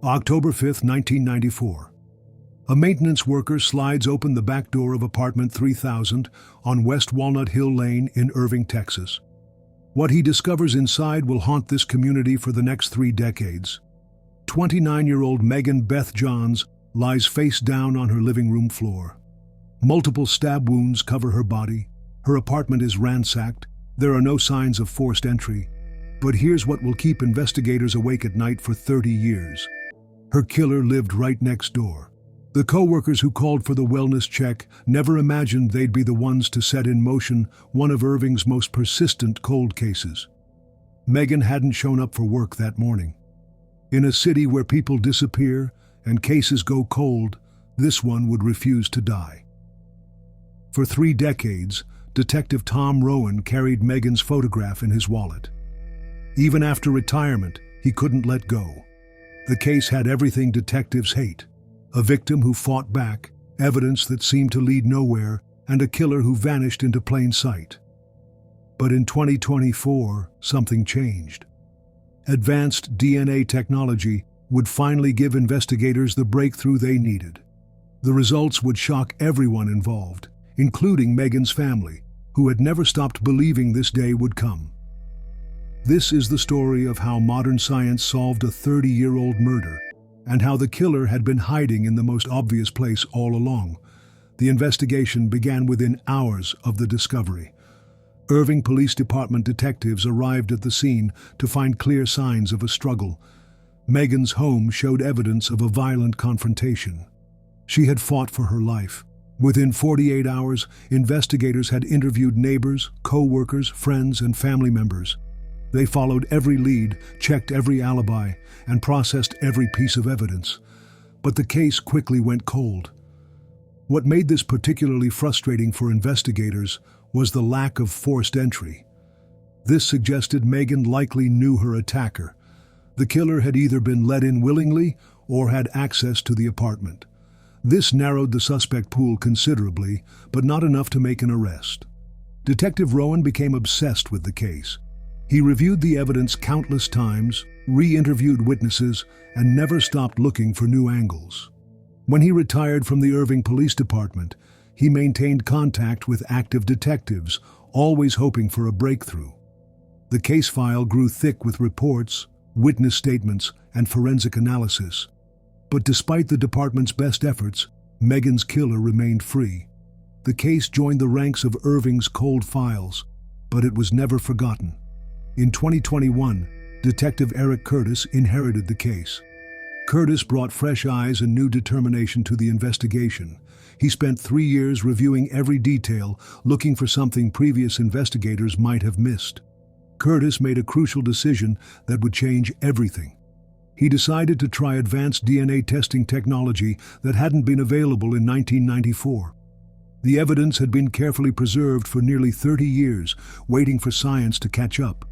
October 5, 1994. A maintenance worker slides open the back door of apartment 3000 on West Walnut Hill Lane in Irving, Texas. What he discovers inside will haunt this community for the next 3 decades. 29-year-old Megan Beth Johns lies face down on her living room floor. Multiple stab wounds cover her body. Her apartment is ransacked. There are no signs of forced entry. But here's what will keep investigators awake at night for 30 years. Her killer lived right next door. The co-workers who called for the wellness check never imagined they'd be the ones to set in motion one of Irving's most persistent cold cases. Megan hadn't shown up for work that morning. In a city where people disappear and cases go cold, this one would refuse to die. For 3 decades, Detective Tom Rowan carried Megan's photograph in his wallet. Even after retirement, he couldn't let go. The case had everything detectives hate: a victim who fought back, evidence that seemed to lead nowhere, and a killer who vanished into plain sight. But in 2024, something changed. Advanced DNA technology would finally give investigators the breakthrough they needed. The results would shock everyone involved, including Megan's family, who had never stopped believing this day would come. This is the story of how modern science solved a 30-year-old murder, and how the killer had been hiding in the most obvious place all along. The investigation began within hours of the discovery. Irving Police Department detectives arrived at the scene to find clear signs of a struggle. Megan's home showed evidence of a violent confrontation. She had fought for her life. Within 48 hours, investigators had interviewed neighbors, co-workers, friends, and family members. They followed every lead, checked every alibi, and processed every piece of evidence. But the case quickly went cold. What made this particularly frustrating for investigators was the lack of forced entry. This suggested Megan likely knew her attacker. The killer had either been let in willingly or had access to the apartment. This narrowed the suspect pool considerably, but not enough to make an arrest. Detective Rowan became obsessed with the case. He reviewed the evidence countless times, re-interviewed witnesses, and never stopped looking for new angles. When he retired from the Irving Police Department, he maintained contact with active detectives, always hoping for a breakthrough. The case file grew thick with reports, witness statements, and forensic analysis. But despite the department's best efforts, Megan's killer remained free. The case joined the ranks of Irving's cold files, but it was never forgotten. In 2021, Detective Eric Curtis inherited the case. Curtis brought fresh eyes and new determination to the investigation. He spent 3 years reviewing every detail, looking for something previous investigators might have missed. Curtis made a crucial decision that would change everything. He decided to try advanced DNA testing technology that hadn't been available in 1994. The evidence had been carefully preserved for nearly 30 years, waiting for science to catch up.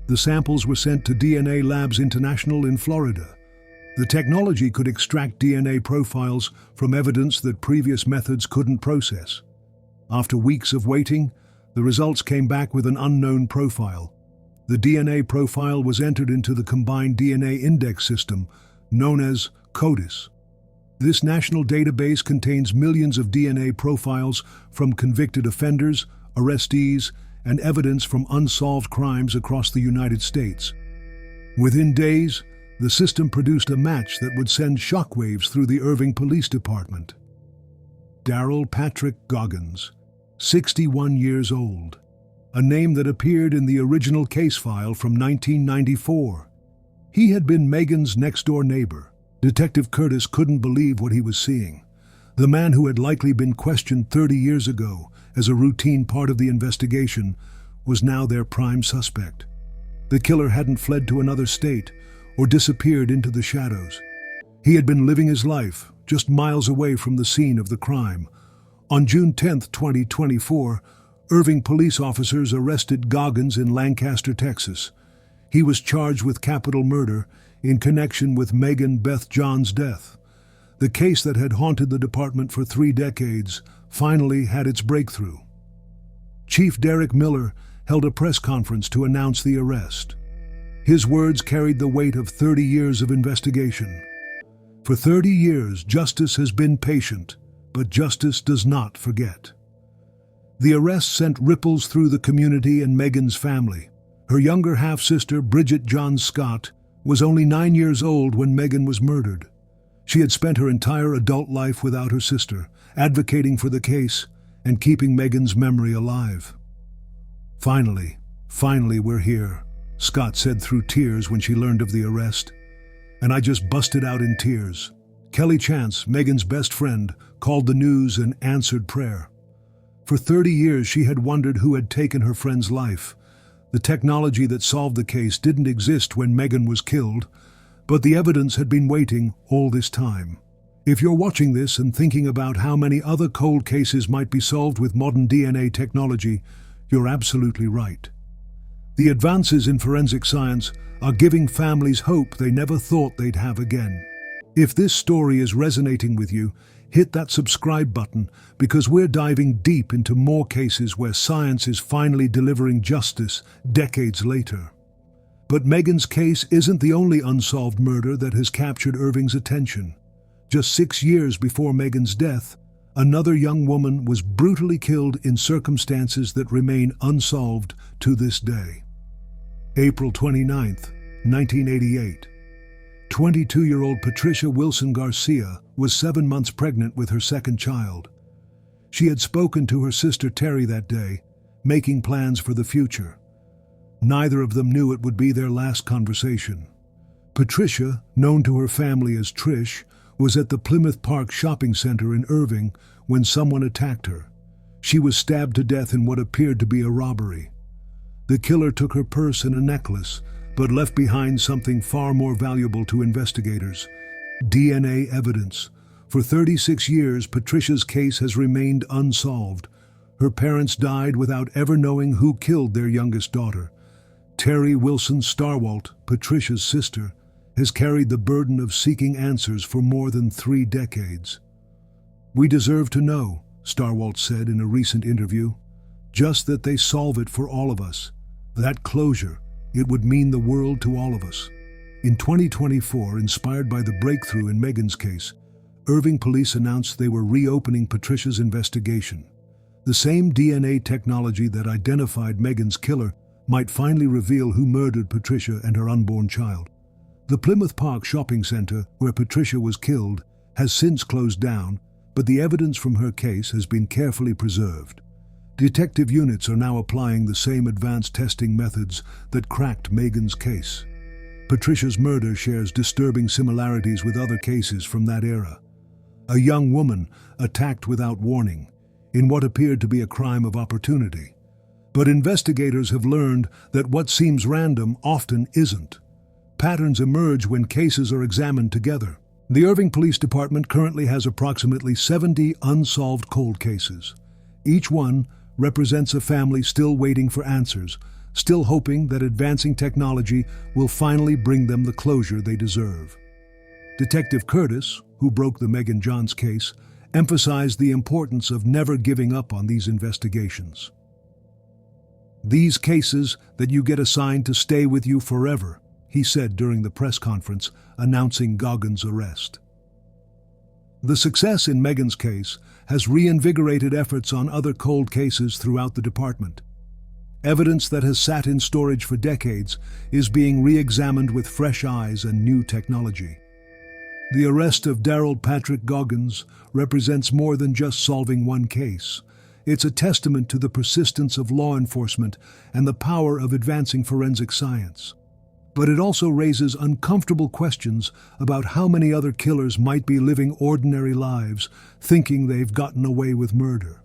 The samples were sent to DNA Labs International in Florida. The technology could extract DNA profiles from evidence that previous methods couldn't process. After weeks of waiting, the results came back with an unknown profile. The DNA profile was entered into the Combined DNA Index System, known as CODIS. This national database contains millions of DNA profiles from convicted offenders, arrestees, and evidence from unsolved crimes across the United States. Within days, the system produced a match that would send shockwaves through the Irving Police Department. Darrell Patrick Goggins, 61 years old, a name that appeared in the original case file from 1994. He had been Megan's next-door neighbor. Detective Curtis couldn't believe what he was seeing. The man who had likely been questioned 30 years ago as a routine part of the investigation was now their prime suspect. The killer hadn't fled to another state or disappeared into the shadows. He had been living his life just miles away from the scene of the crime. On June 10, 2024, Irving police officers arrested Goggins in Lancaster, Texas. He was charged with capital murder in connection with Megan Beth Johns' death. The case that had haunted the department for 3 decades finally had its breakthrough. Chief Derek Miller held a press conference to announce the arrest. His words carried the weight of 30 years of investigation. For 30 years, justice has been patient, but justice does not forget. The arrest sent ripples through the community and Megan's family. Her younger half-sister, Bridget Johns Scott, was only 9 years old when Megan was murdered. She had spent her entire adult life without her sister, advocating for the case and keeping Megan's memory alive. Finally we're here, Scott said through tears when she learned of the arrest. And I just busted out in tears. Kelly Chance, Megan's best friend, called the news and answered prayer. For 30 years she had wondered who had taken her friend's life. The technology that solved the case didn't exist when Megan was killed, but the evidence had been waiting all this time. If you're watching this and thinking about how many other cold cases might be solved with modern DNA technology, you're absolutely right. The advances in forensic science are giving families hope they never thought they'd have again. If this story is resonating with you, hit that subscribe button because we're diving deep into more cases where science is finally delivering justice decades later. But Megan's case isn't the only unsolved murder that has captured Irving's attention. Just 6 years before Megan's death, another young woman was brutally killed in circumstances that remain unsolved to this day. April 29, 1988. 22-year-old Patricia Wilson Garcia was 7 months pregnant with her second child. She had spoken to her sister Terry that day, making plans for the future. Neither of them knew it would be their last conversation. Patricia, known to her family as Trish, was at the Plymouth Park shopping center in Irving when someone attacked her. She was stabbed to death in what appeared to be a robbery. The killer took her purse and a necklace, but left behind something far more valuable to investigators: DNA evidence. For 36 years, Patricia's case has remained unsolved. Her parents died without ever knowing who killed their youngest daughter. Terry Wilson Starwalt, Patricia's sister, has carried the burden of seeking answers for more than 3 decades. "We deserve to know," Starwalt said in a recent interview. "Just that they solve it for all of us. That closure, it would mean the world to all of us." In 2024, inspired by the breakthrough in Megan's case, Irving police announced they were reopening Patricia's investigation. The same DNA technology that identified Megan's killer might finally reveal who murdered Patricia and her unborn child. The Plymouth Park shopping center, where Patricia was killed, has since closed down, but the evidence from her case has been carefully preserved. Detective units are now applying the same advanced testing methods that cracked Megan's case. Patricia's murder shares disturbing similarities with other cases from that era. A young woman attacked without warning, in what appeared to be a crime of opportunity. But investigators have learned that what seems random often isn't. Patterns emerge when cases are examined together. The Irving Police Department currently has approximately 70 unsolved cold cases. Each one represents a family still waiting for answers, still hoping that advancing technology will finally bring them the closure they deserve. Detective Curtis, who broke the Megan Johns case, emphasized the importance of never giving up on these investigations. "These cases that you get assigned to stay with you forever," he said during the press conference announcing Goggins' arrest. The success in Megan's case has reinvigorated efforts on other cold cases throughout the department. Evidence that has sat in storage for decades is being re-examined with fresh eyes and new technology. The arrest of Darrell Patrick Goggins represents more than just solving one case. It's a testament to the persistence of law enforcement and the power of advancing forensic science. But it also raises uncomfortable questions about how many other killers might be living ordinary lives, thinking they've gotten away with murder.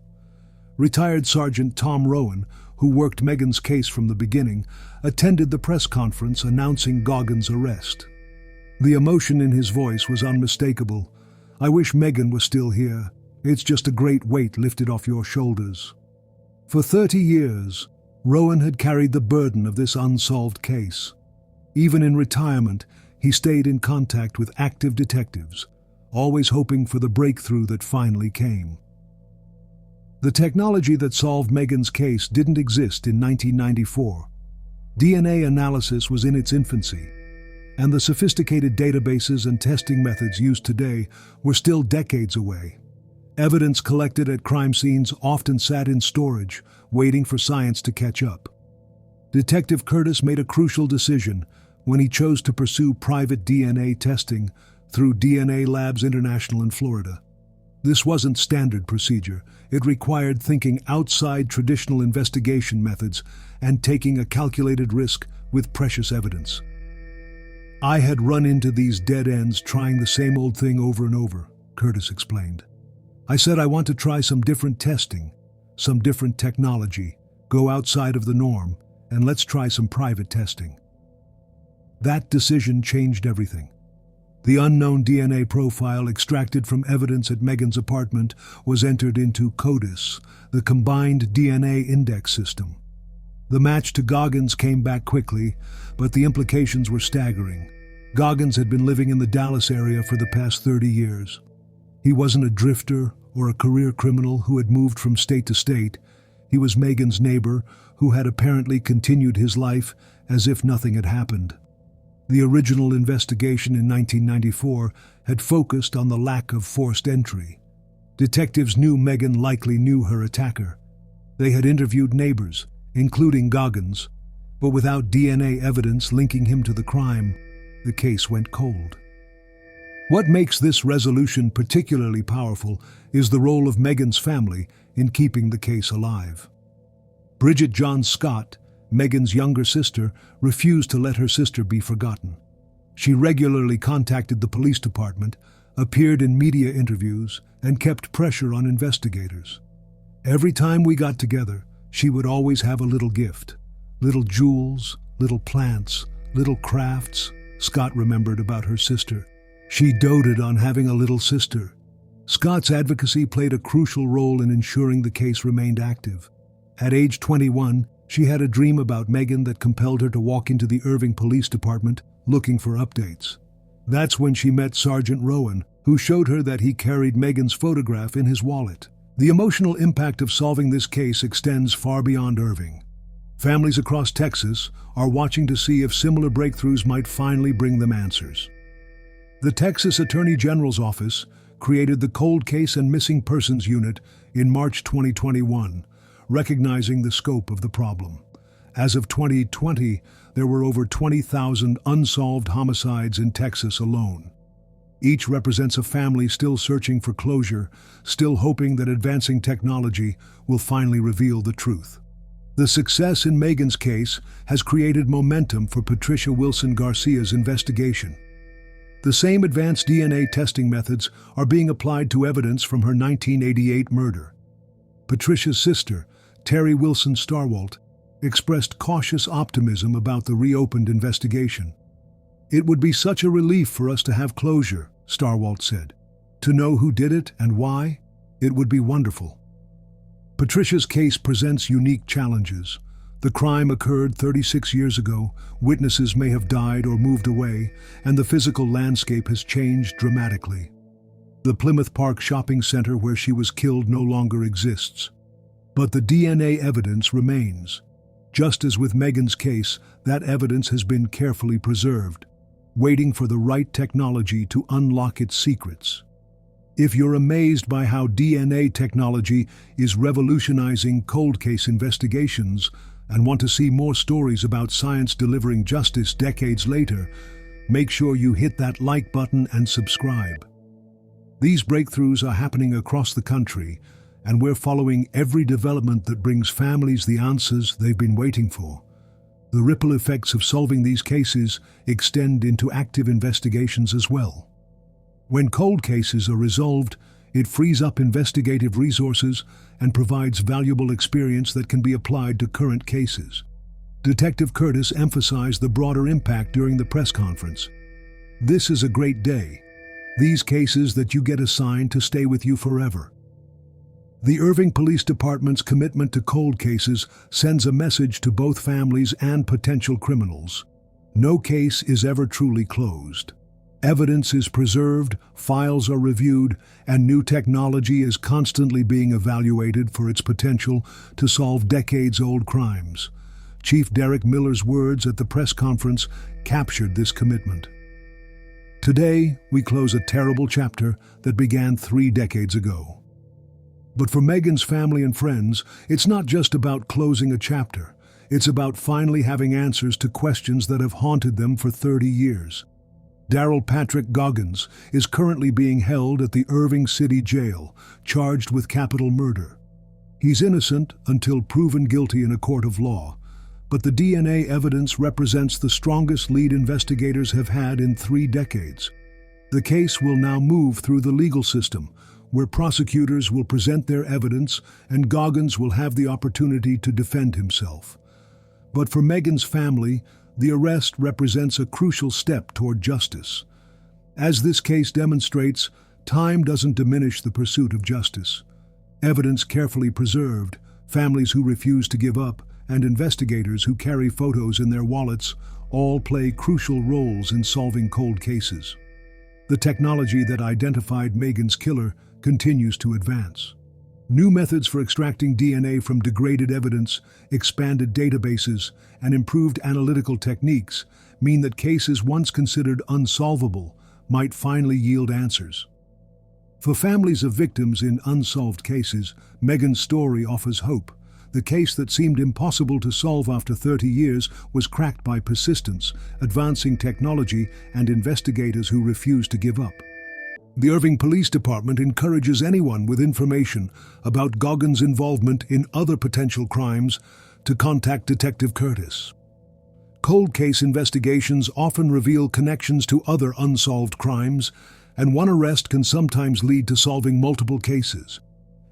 Retired Sergeant Tom Rowan, who worked Megan's case from the beginning, attended the press conference announcing Goggins' arrest. The emotion in his voice was unmistakable. "I wish Megan was still here. It's just a great weight lifted off your shoulders." For 30 years, Rowan had carried the burden of this unsolved case. Even in retirement, he stayed in contact with active detectives, always hoping for the breakthrough that finally came. The technology that solved Megan's case didn't exist in 1994. DNA analysis was in its infancy. and the sophisticated databases and testing methods used today were still decades away. Evidence collected at crime scenes often sat in storage, waiting for science to catch up. Detective Curtis made a crucial decision when he chose to pursue private DNA testing through DNA Labs International in Florida. This wasn't standard procedure. It required thinking outside traditional investigation methods and taking a calculated risk with precious evidence. "I had run into these dead ends trying the same old thing over and over," Curtis explained. "I said I want to try some different testing, some different technology, go outside of the norm, and let's try some private testing." That decision changed everything. The unknown DNA profile extracted from evidence at Megan's apartment was entered into CODIS, the Combined DNA Index System. The match to Goggins came back quickly, but the implications were staggering. Goggins had been living in the Dallas area for the past 30 years. He wasn't a drifter or a career criminal who had moved from state to state. He was Megan's neighbor who had apparently continued his life as if nothing had happened. The original investigation in 1994 had focused on the lack of forced entry. Detectives knew Megan likely knew her attacker. They had interviewed neighbors, including Goggins, but without DNA evidence linking him to the crime, the case went cold. What makes this resolution particularly powerful is the role of Megan's family in keeping the case alive. Bridget Johns Scott, Megan's younger sister, refused to let her sister be forgotten. She regularly contacted the police department, appeared in media interviews, and kept pressure on investigators. Every time we got together, she would always have a little gift. Little jewels, little plants, little crafts, Scott remembered about her sister. She doted on having a little sister. Scott's advocacy played a crucial role in ensuring the case remained active. At age 21, she had a dream about Megan that compelled her to walk into the Irving Police Department looking for updates. That's when she met Sergeant Rowan, who showed her that he carried Megan's photograph in his wallet. The emotional impact of solving this case extends far beyond Irving. Families across Texas are watching to see if similar breakthroughs might finally bring them answers. The Texas Attorney General's office created the Cold Case and Missing Persons Unit in March 2021, recognizing the scope of the problem. As of 2020, there were over 20,000 unsolved homicides in Texas alone. Each represents a family still searching for closure, still hoping that advancing technology will finally reveal the truth. The success in Megan's case has created momentum for Patricia Wilson Garcia's investigation. The same advanced DNA testing methods are being applied to evidence from her 1988 murder. Patricia's sister, Terry Wilson Starwalt, expressed cautious optimism about the reopened investigation. "It would be such a relief for us to have closure," Starwalt said. "To know who did it and why, it would be wonderful." Patricia's case presents unique challenges. The crime occurred 36 years ago, witnesses may have died or moved away, and the physical landscape has changed dramatically. The Plymouth Park shopping center where she was killed no longer exists. But the DNA evidence remains. Just as with Megan's case, that evidence has been carefully preserved, waiting for the right technology to unlock its secrets. If you're amazed by how DNA technology is revolutionizing cold case investigations and want to see more stories about science delivering justice decades later, make sure you hit that like button and subscribe. These breakthroughs are happening across the country, and we're following every development that brings families the answers they've been waiting for. The ripple effects of solving these cases extend into active investigations as well. When cold cases are resolved, it frees up investigative resources and provides valuable experience that can be applied to current cases. Detective Curtis emphasized the broader impact during the press conference. "This is a great day. These cases that you get assigned to stay with you forever." The Irving Police Department's commitment to cold cases sends a message to both families and potential criminals. No case is ever truly closed. Evidence is preserved, files are reviewed, and new technology is constantly being evaluated for its potential to solve decades-old crimes. Chief Derek Miller's words at the press conference captured this commitment. Today, we close a terrible chapter that began 3 decades ago. But for Megan's family and friends, it's not just about closing a chapter. It's about finally having answers to questions that have haunted them for 30 years. Darrell Patrick Goggins is currently being held at the Irving City Jail, charged with capital murder. He's innocent until proven guilty in a court of law, but the DNA evidence represents the strongest lead investigators have had in 3 decades. The case will now move through the legal system, where prosecutors will present their evidence and Goggins will have the opportunity to defend himself. But for Megan's family, the arrest represents a crucial step toward justice. As this case demonstrates, time doesn't diminish the pursuit of justice. Evidence carefully preserved, families who refuse to give up, and investigators who carry photos in their wallets all play crucial roles in solving cold cases. The technology that identified Megan's killer continues to advance. New methods for extracting DNA from degraded evidence, expanded databases, and improved analytical techniques mean that cases once considered unsolvable might finally yield answers. For families of victims in unsolved cases, Megan's story offers hope. The case that seemed impossible to solve after 30 years was cracked by persistence, advancing technology, and investigators who refused to give up. The Irving Police Department encourages anyone with information about Goggins' involvement in other potential crimes to contact Detective Curtis. Cold case investigations often reveal connections to other unsolved crimes, and one arrest can sometimes lead to solving multiple cases.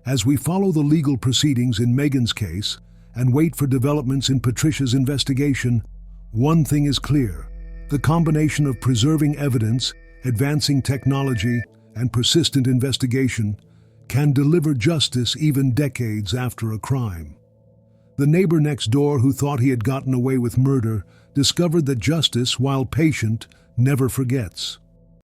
As we follow the legal proceedings in Megan's case and wait for developments in Patricia's investigation, one thing is clear: the combination of preserving evidence, advancing technology, and persistent investigation can deliver justice even decades after a crime. The neighbor next door who thought he had gotten away with murder discovered that justice, while patient, never forgets.